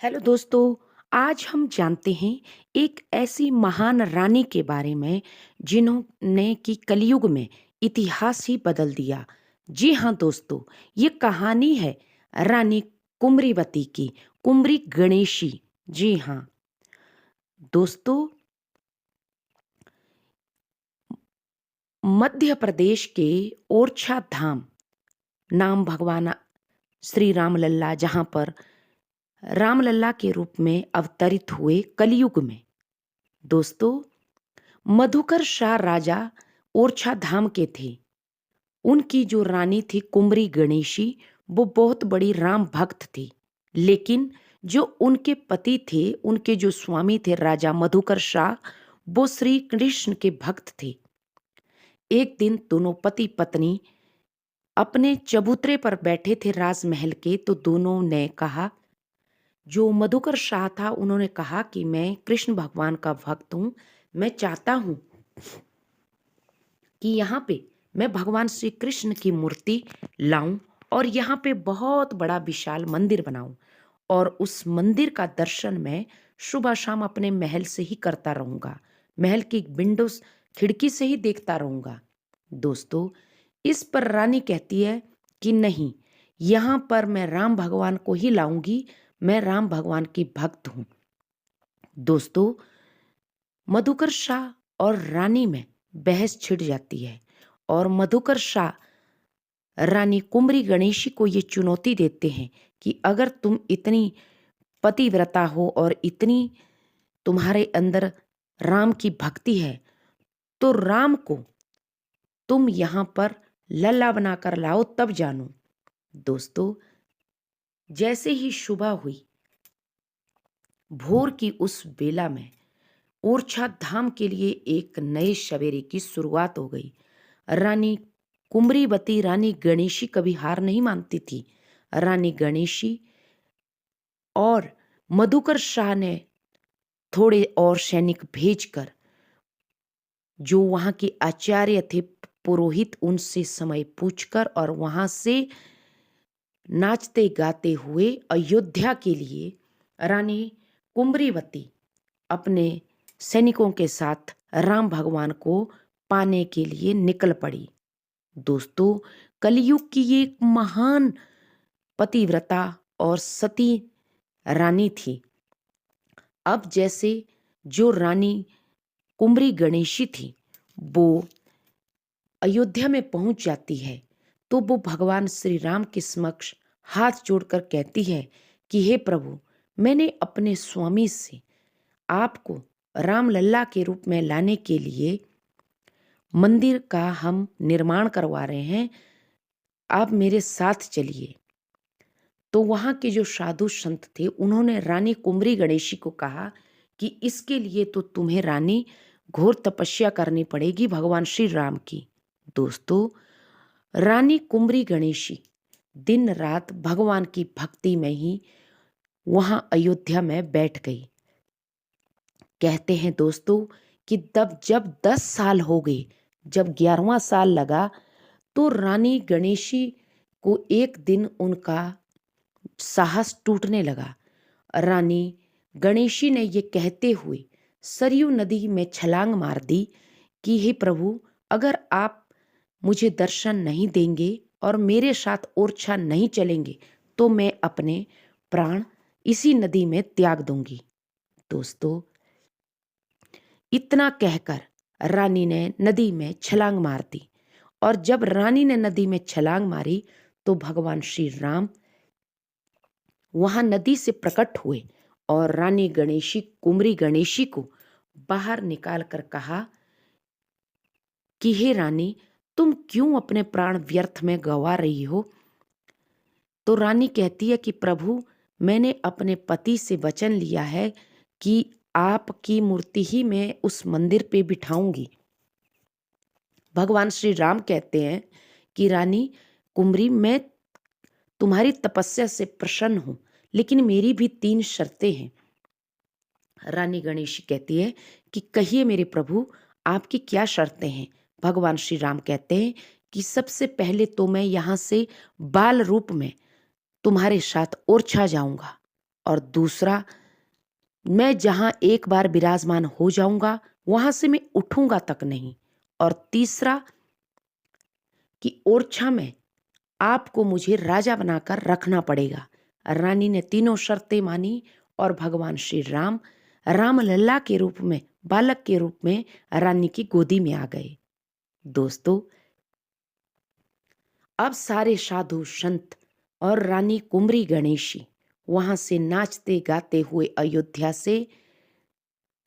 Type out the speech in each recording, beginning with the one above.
Hello दोस्तों। आज हम जानते हैं एक ऐसी महान रानी के बारे में जिन्होंने कि कलयुग में इतिहास ही बदल दिया। जी हाँ दोस्तों, ये कहानी है रानी कुमरीवती की, कुमरी गणेशी। जी हाँ दोस्तों, मध्य प्रदेश के ओरछा धाम नाम भगवान श्री राम लल्ला जहाँ पर रामलला के रूप में अवतरित हुए कलयुग में। दोस्तों, मधुकर शाह राजा ओरछा धाम के थे। उनकी जो रानी थी कुमरी गणेशी, वो बहुत बड़ी राम भक्त थी। लेकिन जो उनके पति थे, उनके जो स्वामी थे राजा मधुकर शाह, वो श्री कृष्ण के भक्त थे। एक दिन दोनों पति पत्नी अपने चबूतरे पर बैठे थे राजमहल के, तो दोनों ने कहा, जो मधुकर शाह था उन्होंने कहा कि मैं कृष्ण भगवान का भक्त हूँ, मैं चाहता हूँ कि यहाँ पे मैं भगवान श्री कृष्ण की मूर्ति लाऊं और यहाँ पे बहुत बड़ा विशाल मंदिर बनाऊं और उस मंदिर का दर्शन मैं सुबह शाम अपने महल से ही करता रहूंगा, महल की विंडोज खिड़की से ही देखता रहूंगा। दोस्तों, इस पर रानी कहती है कि नहीं, यहाँ पर मैं राम भगवान को ही लाऊंगी, मैं राम भगवान की भक्त हूँ। दोस्तों, मधुकर शाह और रानी में बहस छिड़ जाती है और मधुकर शाह रानी कुमरी गणेशी को ये चुनौती देते हैं कि अगर तुम इतनी पतिव्रता हो और इतनी तुम्हारे अंदर राम की भक्ति है, तो राम को तुम यहाँ पर लल्ला बनाकर लाओ, तब जानो। दोस्तों, जैसे ही सुबह हुई, भोर की उस बेला में ओरछा धाम के लिए एक नए सवेरे की शुरुआत हो गई। रानी कुमरीवती, रानी गणेशी कभी हार नहीं मानती थी। रानी गणेशी और मधुकर शाह ने थोड़े और सैनिक भेजकर जो वहां के आचार्य थे पुरोहित, उनसे समय पूछकर और वहां से नाचते गाते हुए अयोध्या के लिए रानी कुमरीवती अपने सैनिकों के साथ राम भगवान को पाने के लिए निकल पड़ी। दोस्तों, कलयुग की ये एक महान पतिव्रता और सती रानी थी। अब जैसे जो रानी कुमरी गणेशी थी, वो अयोध्या में पहुंच जाती है, तो वो भगवान श्री राम के समक्ष हाथ जोड़कर कहती है कि हे प्रभु, मैंने अपने स्वामी से आपको राम लल्ला के रूप में लाने के लिए मंदिर का हम निर्माण करवा रहे हैं, आप मेरे साथ चलिए। तो वहां के जो साधु संत थे, उन्होंने रानी कुमरी गणेशी को कहा कि इसके लिए तो तुम्हें रानी घोर तपस्या करनी पड़ेगी भगवान श्री राम की। दोस्तों, रानी कुमरी गणेशी दिन रात भगवान की भक्ति में ही वहां अयोध्या में बैठ गई। कहते हैं दोस्तों कि तब जब 10 साल हो गए, जब 11वां साल लगा, तो रानी गणेशी को एक दिन उनका साहस टूटने लगा। रानी गणेशी ने ये कहते हुए सरयू नदी में छलांग मार दी कि हे प्रभु, अगर आप मुझे दर्शन नहीं देंगे और मेरे साथ ओरछा नहीं चलेंगे, तो मैं अपने प्राण इसी नदी में त्याग दूंगी। दोस्तों, इतना कहकर रानी ने नदी में छलांग मार दी और जब रानी ने नदी में छलांग मारी, तो भगवान श्री राम वहां नदी से प्रकट हुए और रानी गणेशी कुमरी गणेशी को बाहर निकाल कर कहा कि हे रानी, तुम क्यों अपने प्राण व्यर्थ में गंवा रही हो? तो रानी कहती है कि प्रभु, मैंने अपने पति से वचन लिया है कि आपकी मूर्ति ही मैं उस मंदिर पे बिठाऊंगी। भगवान श्री राम कहते हैं कि रानी कुमरी, मैं तुम्हारी तपस्या से प्रसन्न हूं, लेकिन मेरी भी 3 शर्तें हैं। रानी गणेशी कहती है कि कहिए मेरे प्रभु, आपकी क्या शर्तें हैं? भगवान श्री राम कहते हैं कि सबसे पहले तो मैं यहाँ से बाल रूप में तुम्हारे साथ ओरछा जाऊंगा। और दूसरा, मैं जहाँ एक बार विराजमान हो जाऊंगा वहां से मैं उठूंगा तक नहीं। और तीसरा कि ओरछा में आपको मुझे राजा बनाकर रखना पड़ेगा। रानी ने तीनों शर्तें मानी और भगवान श्री राम राम लल्ला के रूप में, बालक के रूप में रानी की गोदी में आ गए। दोस्तों, अब सारे साधु संत और रानी कुंवरी गणेशी वहां से नाचते गाते हुए अयोध्या से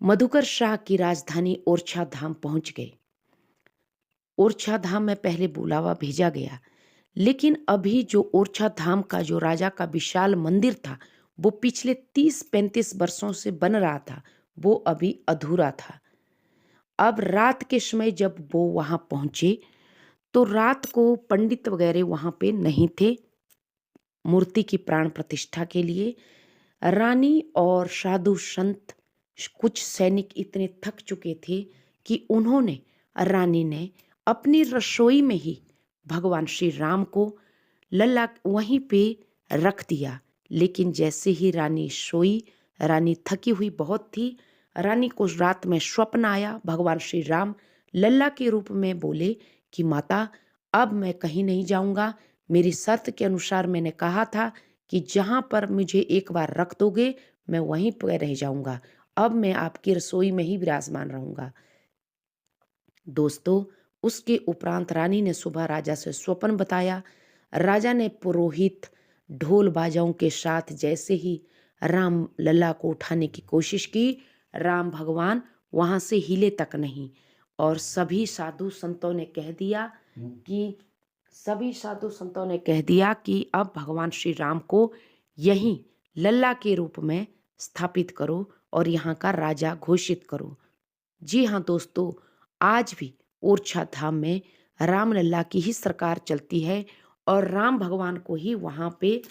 मधुकर शाह की राजधानी ओरछा धाम पहुंच गए। ओरछा धाम में पहले बुलावा भेजा गया, लेकिन अभी जो ओरछा धाम का जो राजा का विशाल मंदिर था वो पिछले 30-35 वर्षों से बन रहा था, वो अभी अधूरा था। अब रात के समय जब वो वहां पहुंचे तो रात को पंडित वगैरह वहां पे नहीं थे मूर्ति की प्राण प्रतिष्ठा के लिए। रानी और साधु संत, कुछ सैनिक इतने थक चुके थे कि रानी ने अपनी रसोई में ही भगवान श्री राम को लल्ला वहीं पे रख दिया। लेकिन जैसे ही रानी सोई, रानी थकी हुई बहुत थी, रानी को रात में स्वप्न आया। भगवान श्री राम लल्ला के रूप में बोले कि माता, अब मैं कहीं नहीं जाऊंगा। मेरी शर्त के अनुसार मैंने कहा था कि जहां पर मुझे एक बार रख दोगे मैं वहीं पर रह जाऊंगा। अब मैं आपकी रसोई में ही विराजमान रहूंगा। दोस्तों, उसके उपरांत रानी ने सुबह राजा से स्वप्न बताया। राजा ने पुरोहित ढोल बाजाओं के साथ जैसे ही राम लल्ला को उठाने की कोशिश की, राम भगवान वहां से हिले तक नहीं। और सभी साधु संतों ने कह दिया कि अब भगवान श्री राम को यहीं लल्ला के रूप में स्थापित करो और यहाँ का राजा घोषित करो। जी हाँ दोस्तों, आज भी ओरछा धाम में राम लल्ला की ही सरकार चलती है और राम भगवान को ही वहां पे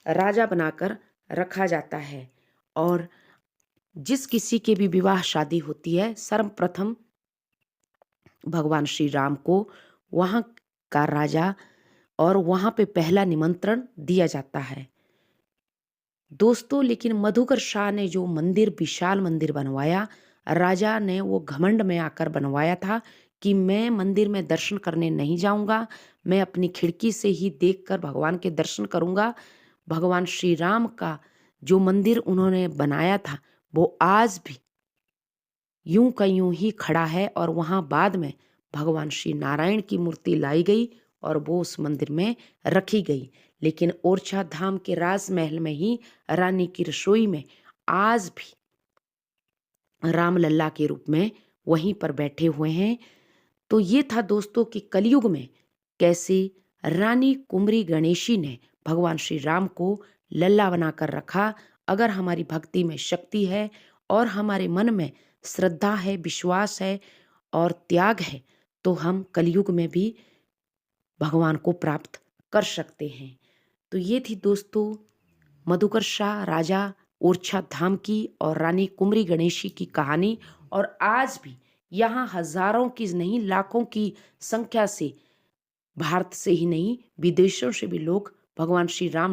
राजा बनाकर रखा जाता है। और जिस किसी के भी विवाह शादी होती है, सर्वप्रथम भगवान श्री राम को वहां का राजा और वहां पे पहला निमंत्रण दिया जाता है। दोस्तों, लेकिन मधुकर शाह ने जो मंदिर, विशाल मंदिर बनवाया, राजा ने वो घमंड में आकर बनवाया था कि मैं मंदिर में दर्शन करने नहीं जाऊंगा, मैं अपनी खिड़की से ही देखकर भगवान के दर्शन करूंगा। भगवान श्री राम का जो मंदिर उन्होंने बनाया था वो आज भी यूं का यूं ही खड़ा है और वहां बाद में भगवान श्री नारायण की मूर्ति लाई गई और वो उस मंदिर में रखी गई। लेकिन ओरछा धाम के राजमहल में ही रानी की रसोई में आज भी राम लल्ला के रूप में वहीं पर बैठे हुए हैं। तो ये था दोस्तों कि कलयुग में कैसे रानी कुंवरी गणेशी ने भगवान श्री राम को लल्ला बनाकर रखा। अगर हमारी भक्ति में शक्ति है और हमारे मन में श्रद्धा है, विश्वास है और त्याग है, तो हम कलयुग में भी भगवान को प्राप्त कर सकते हैं। तो ये थी दोस्तों मधुकर शाह, राजा ओरछा धाम की और रानी कुंवरी गणेशी की कहानी। और आज भी यहाँ हजारों की नहीं, लाखों की संख्या से, भारत से ही नहीं विदेशों से भी लोग भगवान श्री राम